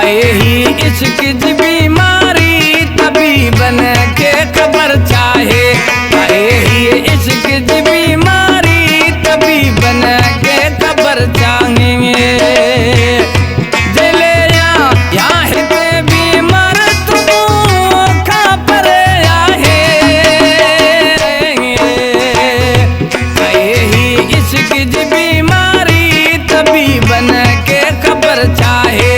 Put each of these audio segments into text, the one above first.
आए ही इश्क की बीमारी तभी बन के खबर चाहे। आए ही इश्क की बीमारी तभी बन के खबर चाहेंगे। आए ही इश्क की बीमारी तभी बन के खबर चाहे।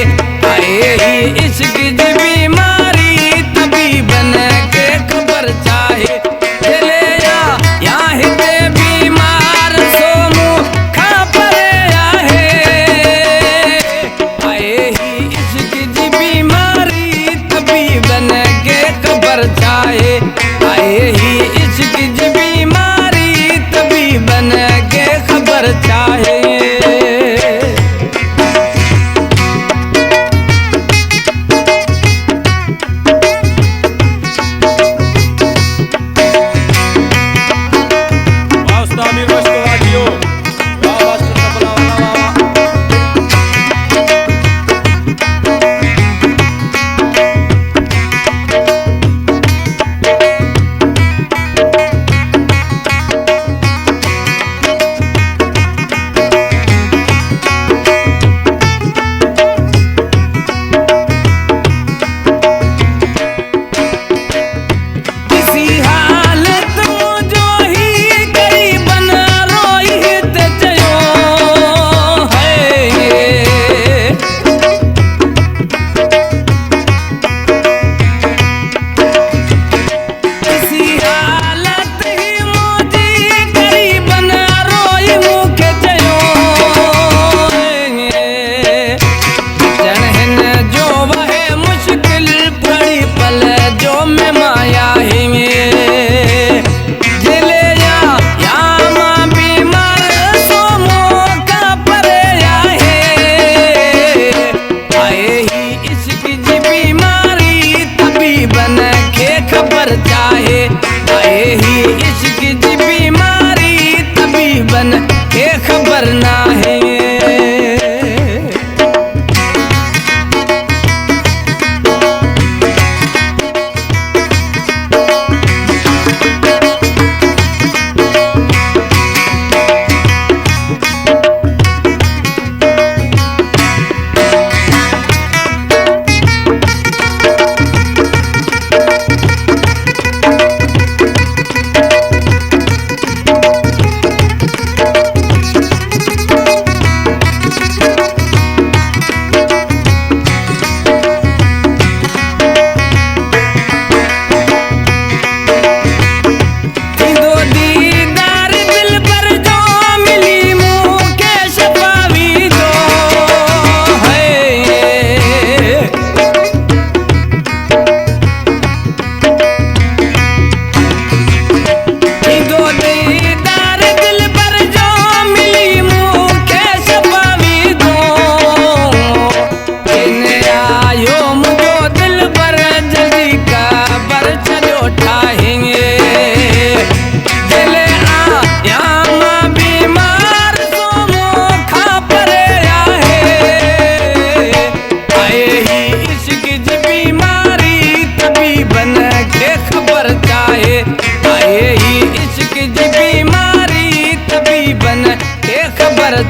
आए ही इश्क की बीमारी तभी बन के खबर ना है।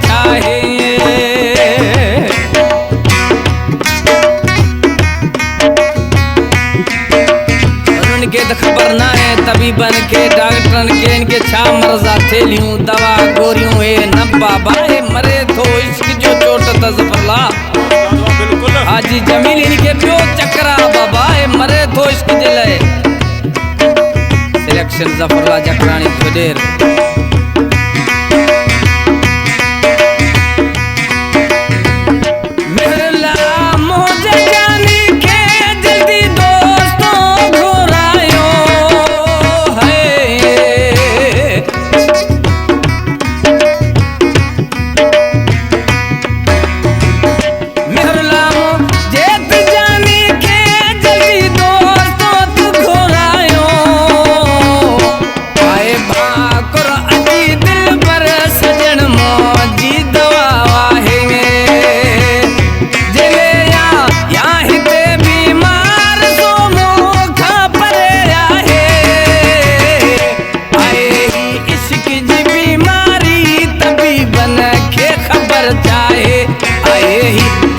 चाहे उनके तो खबर ना है तभी बन के डॉक्टरन के इनके छा मर्जा थेलियों दवा गोरियों है नब्बा बाहे मरे तो इश्क जो चोट तजफरला हाजी जमील इनके प्यो चक्रा बाबा है मरे तो इश्क जले सिलेक्शन जफरला जकरानी खुदेर। ही